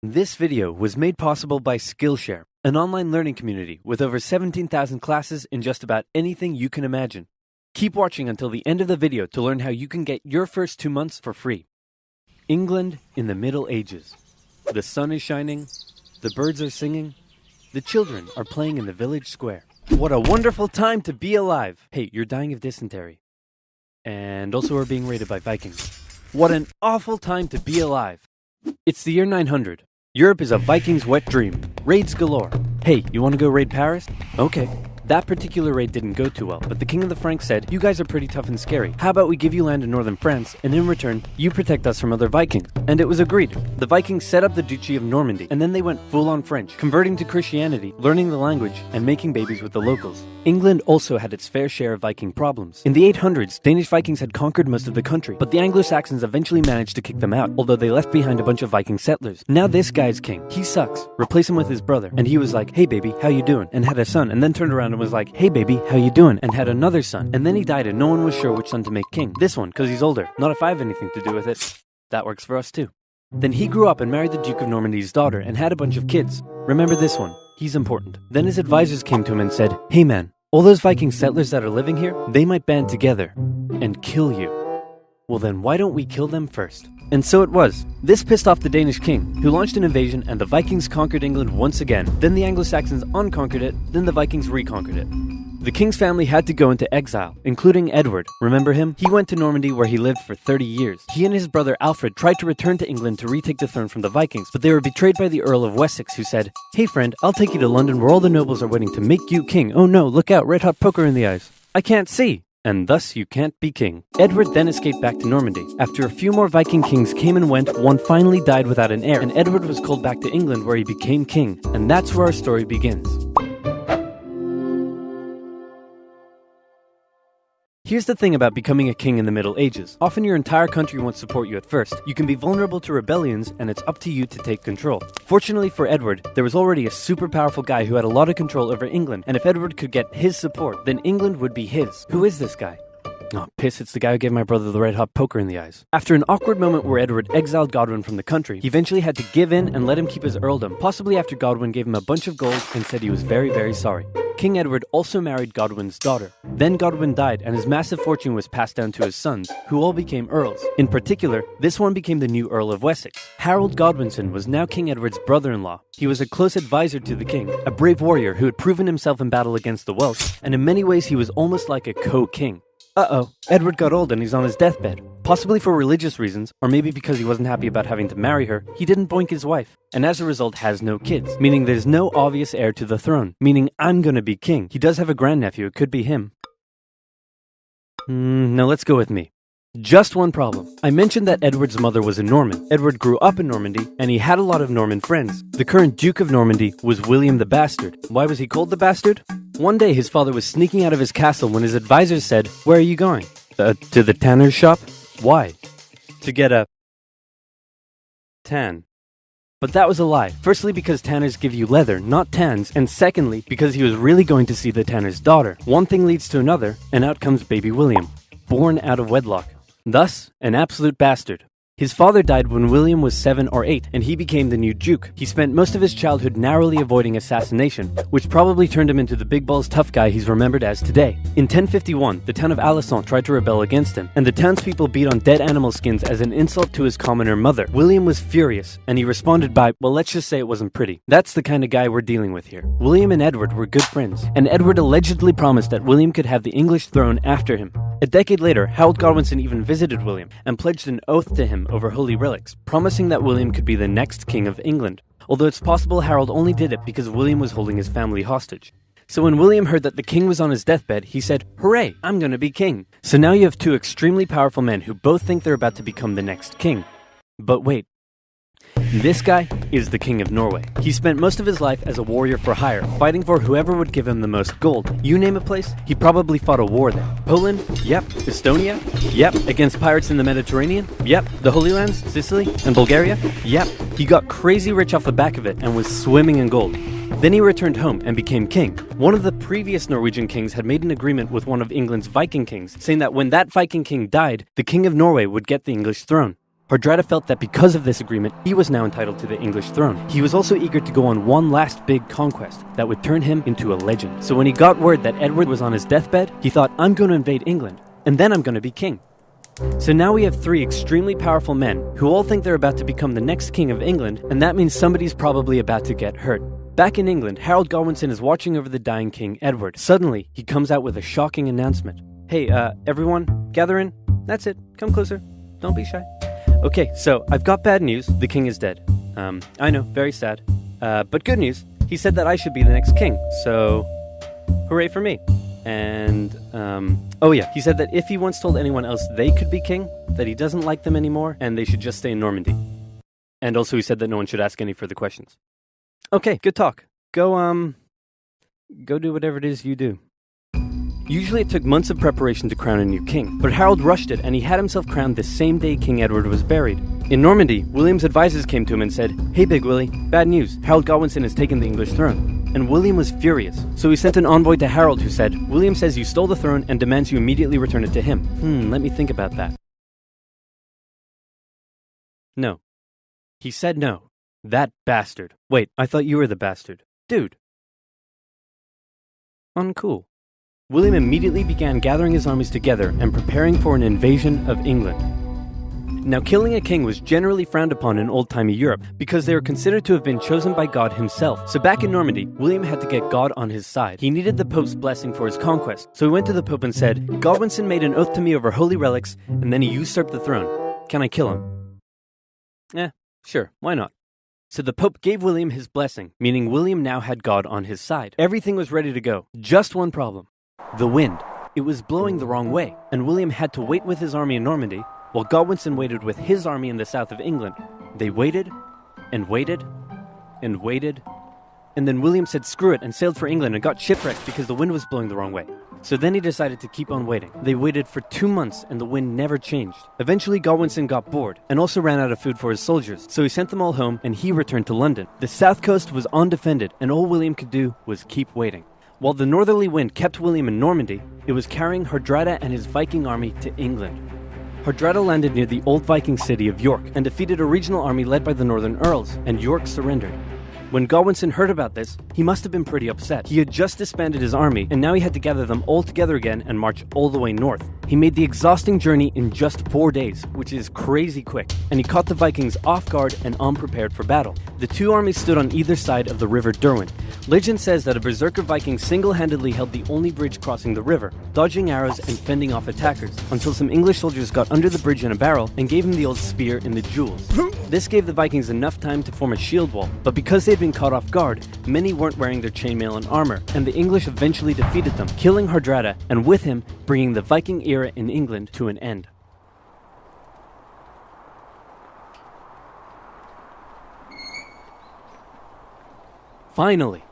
This video was made possible by Skillshare, an online learning community with over 17,000 classes in just about anything you can imagine. Keep watching until the end of the video to learn how you can get your first 2 months for free. England in the Middle Ages. The sun is shining, the birds are singing, the children are playing in the village square. What a wonderful time to be alive! Hey, you're dying of dysentery. And also we're being raided by Vikings. What an awful time to be alive! It's the year 900. Europe is a Viking's wet dream. Raids galore. Hey, you want to go raid Paris? Okay. That particular raid didn't go too well, but the King of the Franks said, "You guys are pretty tough and scary. How about we give you land in northern France, and in return, you protect us from other Vikings?" And it was agreed. The Vikings set up the Duchy of Normandy, and then they went full-on French, converting to Christianity, learning the language, and making babies with the locals. England also had its fair share of Viking problems. In the 800s, Danish Vikings had conquered most of the country, but the Anglo-Saxons eventually managed to kick them out, although they left behind a bunch of Viking settlers. Now this guy's king. He sucks. Replace him with his brother. And he was like, "Hey baby, how you doing?" and had a son, and then turned around and was like, "Hey baby, how you doing?" and had another son. And then he died and no one was sure which son to make king. This one, because he's older. Not if I have anything to do with it. That works for us too. Then he grew up and married the Duke of Normandy's daughter and had a bunch of kids. Remember this one. He's important. Then his advisors came to him and said, "Hey man, all those Viking settlers that are living here, they might band together and kill you. Well then why don't we kill them first?" And so it was. This pissed off the Danish king, who launched an invasion, and the Vikings conquered England once again. Then the Anglo-Saxons unconquered it, then the Vikings reconquered it. The king's family had to go into exile, including Edward. Remember him? He went to Normandy where he lived for 30 years. He and his brother Alfred tried to return to England to retake the throne from the Vikings, but they were betrayed by the Earl of Wessex, who said, "Hey friend, I'll take you to London where all the nobles are waiting to make you king. Oh no, look out, red hot poker in the eyes. I can't see. And thus you can't be king." Edward then escaped back to Normandy. After a few more Viking kings came and went, one finally died without an heir, and Edward was called back to England where he became king. And that's where our story begins. Here's the thing about becoming a king in the Middle Ages. Often your entire country won't support you at first. You can be vulnerable to rebellions, and it's up to you to take control. Fortunately for Edward, there was already a super powerful guy who had a lot of control over England, and if Edward could get his support, then England would be his. Who is this guy? Oh, piss, it's the guy who gave my brother the red-hot poker in the eyes. After an awkward moment where Edward exiled Godwin from the country, he eventually had to give in and let him keep his earldom, possibly after Godwin gave him a bunch of gold and said he was very, very sorry. King Edward also married Godwin's daughter. Then Godwin died, and his massive fortune was passed down to his sons, who all became earls. In particular, this one became the new Earl of Wessex. Harold Godwinson was now King Edward's brother-in-law. He was a close advisor to the king, a brave warrior who had proven himself in battle against the Welsh, and in many ways he was almost like a co-king. Uh-oh, Edward got old and he's on his deathbed. Possibly for religious reasons, or maybe because he wasn't happy about having to marry her, he didn't boink his wife, and as a result has no kids, meaning there's no obvious heir to the throne, meaning I'm gonna be king. He does have a grandnephew, it could be him. No, let's go with me. Just one problem. I mentioned that Edward's mother was a Norman. Edward grew up in Normandy, and he had a lot of Norman friends. The current Duke of Normandy was William the Bastard. Why was he called the Bastard? One day his father was sneaking out of his castle when his advisors said, "Where are you going?" To the tanner's shop? Why? To get a tan. But that was a lie. Firstly, because tanners give you leather, not tans, and secondly, because he was really going to see the tanner's daughter. One thing leads to another, and out comes baby William, born out of wedlock. Thus, an absolute bastard. His father died when William was 7 or 8, and he became the new Duke. He spent most of his childhood narrowly avoiding assassination, which probably turned him into the big balls tough guy he's remembered as today. In 1051, the town of Alençon tried to rebel against him, and the townspeople beat on dead animal skins as an insult to his commoner mother. William was furious, and he responded by, well, let's just say it wasn't pretty. That's the kind of guy we're dealing with here. William and Edward were good friends, and Edward allegedly promised that William could have the English throne after him. A decade later, Harold Godwinson even visited William and pledged an oath to him over holy relics, promising that William could be the next king of England. Although it's possible Harold only did it because William was holding his family hostage. So when William heard that the king was on his deathbed, he said, "Hooray, I'm gonna be king." So now you have two extremely powerful men who both think they're about to become the next king. But wait. This guy is the King of Norway. He spent most of his life as a warrior for hire, fighting for whoever would give him the most gold. You name a place, he probably fought a war there. Poland? Yep. Estonia? Yep. Against pirates in the Mediterranean? Yep. The Holy Lands? Sicily? And Bulgaria? Yep. He got crazy rich off the back of it and was swimming in gold. Then he returned home and became king. One of the previous Norwegian kings had made an agreement with one of England's Viking kings, saying that when that Viking king died, the King of Norway would get the English throne. Hardrada felt that because of this agreement, he was now entitled to the English throne. He was also eager to go on one last big conquest that would turn him into a legend. So when he got word that Edward was on his deathbed, he thought, I'm going to invade England, and then I'm going to be king. So now we have three extremely powerful men who all think they're about to become the next king of England, and that means somebody's probably about to get hurt. Back in England, Harold Godwinson is watching over the dying King Edward. Suddenly, he comes out with a shocking announcement. Hey, everyone, gather in. That's it. Come closer. Don't be shy. Okay, so I've got bad news. The king is dead. I know, very sad. But good news. He said that I should be the next king, so hooray for me. And, oh yeah, he said that if he once told anyone else they could be king, that he doesn't like them anymore, and they should just stay in Normandy. And also he said that no one should ask any further questions. Okay, good talk. Go do whatever it is you do. Usually it took months of preparation to crown a new king, but Harold rushed it and he had himself crowned the same day King Edward was buried. In Normandy, William's advisors came to him and said, Hey Big Willie, bad news, Harold Godwinson has taken the English throne. And William was furious, so he sent an envoy to Harold who said, William says you stole the throne and demands you immediately return it to him. Let me think about that. No. He said no. That bastard. Wait, I thought you were the bastard. Dude. Uncool. William immediately began gathering his armies together and preparing for an invasion of England. Now, killing a king was generally frowned upon in old-timey Europe because they were considered to have been chosen by God himself. So back in Normandy, William had to get God on his side. He needed the Pope's blessing for his conquest. So he went to the Pope and said, Godwinson made an oath to me over holy relics, and then he usurped the throne. Can I kill him? Sure, why not? So the Pope gave William his blessing, meaning William now had God on his side. Everything was ready to go. Just one problem. The wind. It was blowing the wrong way, and William had to wait with his army in Normandy, while Godwinson waited with his army in the south of England. They waited, and waited, and waited, and then William said screw it and sailed for England and got shipwrecked because the wind was blowing the wrong way. So then he decided to keep on waiting. They waited for 2 months and the wind never changed. Eventually Godwinson got bored and also ran out of food for his soldiers, so he sent them all home and he returned to London. The south coast was undefended and all William could do was keep waiting. While the northerly wind kept William in Normandy, it was carrying Hardrada and his Viking army to England. Hardrada landed near the old Viking city of York and defeated a regional army led by the Northern Earls, and York surrendered. When Godwinson heard about this, he must have been pretty upset. He had just disbanded his army, and now he had to gather them all together again and march all the way north. He made the exhausting journey in just 4 days, which is crazy quick, and he caught the Vikings off guard and unprepared for battle. The two armies stood on either side of the river Derwent. Legend says that a berserker Viking single-handedly held the only bridge crossing the river, dodging arrows and fending off attackers, until some English soldiers got under the bridge in a barrel and gave him the old spear in the jewels. This gave the Vikings enough time to form a shield wall, but because they had been caught off guard, many weren't wearing their chainmail and armor, and the English eventually defeated them, killing Hardrada, and with him, bringing the Viking era in England to an end. Finally!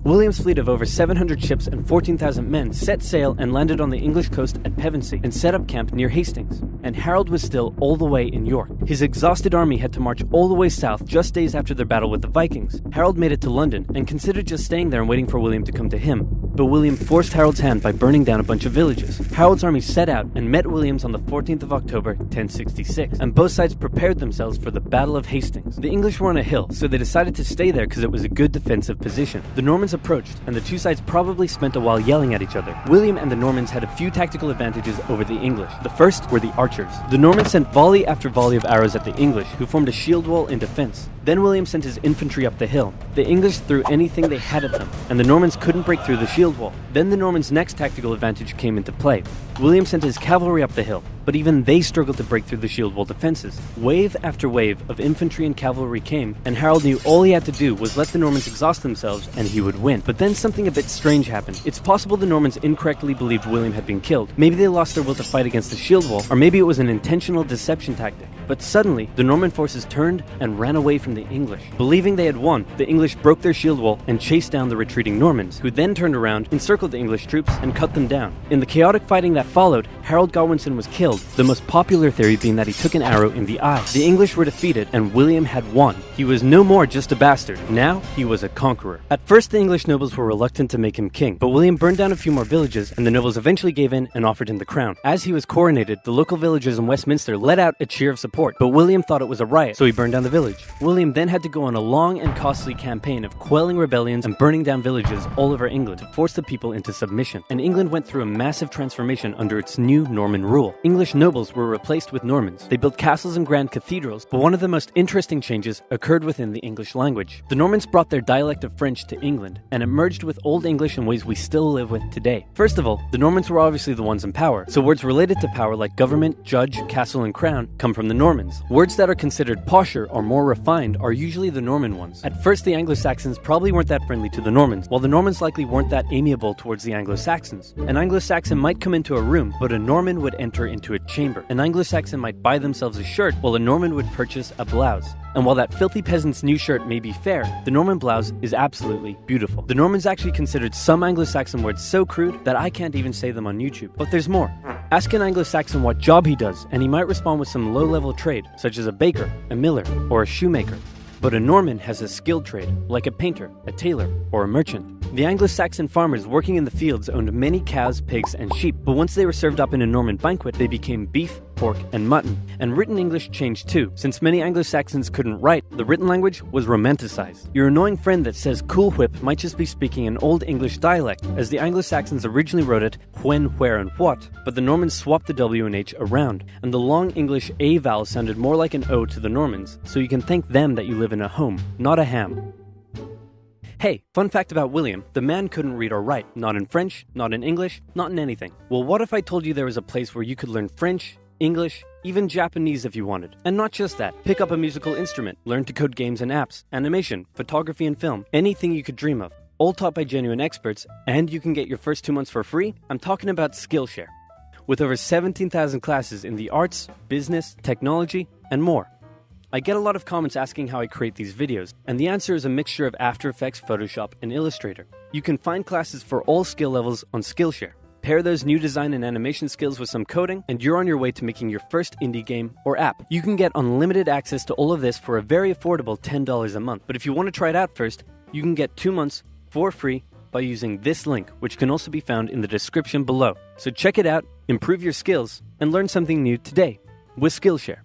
William's fleet of over 700 ships and 14,000 men set sail and landed on the English coast at Pevensey and set up camp near Hastings. And Harold was still all the way in York. His exhausted army had to march all the way south just days after their battle with the Vikings. Harold made it to London and considered just staying there and waiting for William to come to him. But William forced Harold's hand by burning down a bunch of villages. Harold's army set out and met William's on the 14th of October, 1066, and both sides prepared themselves for the Battle of Hastings. The English were on a hill, so they decided to stay there because it was a good defensive position. The Normans approached, and the two sides probably spent a while yelling at each other. William and the Normans had a few tactical advantages over the English. The first were the archers. The Normans sent volley after volley of arrows at the English, who formed a shield wall in defense. Then William sent his infantry up the hill. The English threw anything they had at them, and the Normans couldn't break through the shield wall. Then the Normans' next tactical advantage came into play. William sent his cavalry up the hill, but even they struggled to break through the shield wall defenses. Wave after wave of infantry and cavalry came, and Harold knew all he had to do was let the Normans exhaust themselves and he would win. But then something a bit strange happened. It's possible the Normans incorrectly believed William had been killed. Maybe they lost their will to fight against the shield wall, or maybe it was an intentional deception tactic. But suddenly, the Norman forces turned and ran away from the English. Believing they had won, the English broke their shield wall and chased down the retreating Normans, who then turned around, encircled the English troops, and cut them down. In the chaotic fighting that followed, Harold Godwinson was killed, the most popular theory being that he took an arrow in the eye. The English were defeated, and William had won. He was no more just a bastard. Now, he was a conqueror. At first, the English nobles were reluctant to make him king, but William burned down a few more villages, and the nobles eventually gave in and offered him the crown. As he was coronated, the local villagers in Westminster let out a cheer of support support, but William thought it was a riot, so he burned down the village. William then had to go on a long and costly campaign of quelling rebellions and burning down villages all over England to force the people into submission. And England went through a massive transformation under its new Norman rule. English nobles were replaced with Normans. They built castles and grand cathedrals, but one of the most interesting changes occurred within the English language. The Normans brought their dialect of French to England, and it merged with Old English in ways we still live with today. First of all, the Normans were obviously the ones in power, so words related to power like government, judge, castle, and crown come from the Normans. Words that are considered posher or more refined are usually the Norman ones. At first, the Anglo-Saxons probably weren't that friendly to the Normans, while the Normans likely weren't that amiable towards the Anglo-Saxons. An Anglo-Saxon might come into a room, but a Norman would enter into a chamber. An Anglo-Saxon might buy themselves a shirt, while a Norman would purchase a blouse. And while that filthy peasant's new shirt may be fair, the Norman blouse is absolutely beautiful. The Normans actually considered some Anglo-Saxon words so crude that I can't even say them on YouTube. But there's more. Ask an Anglo-Saxon what job he does, and he might respond with some low-level trade, such as a baker, a miller, or a shoemaker. But a Norman has a skilled trade, like a painter, a tailor, or a merchant. The Anglo-Saxon farmers working in the fields owned many cows, pigs, and sheep, but once they were served up in a Norman banquet, they became beef, pork, and mutton. And written English changed too. Since many Anglo-Saxons couldn't write, the written language was romanticized. Your annoying friend that says cool whip might just be speaking an Old English dialect, as the Anglo-Saxons originally wrote it when, where, and what, but the Normans swapped the W and H around, and the long English A vowel sounded more like an O to the Normans, so you can thank them that you live in a home, not a ham. Hey, fun fact about William, the man couldn't read or write, not in French, not in English, not in anything. Well, what if I told you there was a place where you could learn French, English, even Japanese if you wanted? And not just that, pick up a musical instrument, learn to code games and apps, animation, photography and film, anything you could dream of, all taught by genuine experts, and you can get your first 2 months for free? I'm talking about Skillshare. With over 17,000 classes in the arts, business, technology, and more. I get a lot of comments asking how I create these videos, and the answer is a mixture of After Effects, Photoshop, and Illustrator. You can find classes for all skill levels on Skillshare. Pair those new design and animation skills with some coding, and you're on your way to making your first indie game or app. You can get unlimited access to all of this for a very affordable $10 a month. But if you want to try it out first, you can get 2 months for free by using this link, which can also be found in the description below. So check it out, improve your skills, and learn something new today with Skillshare.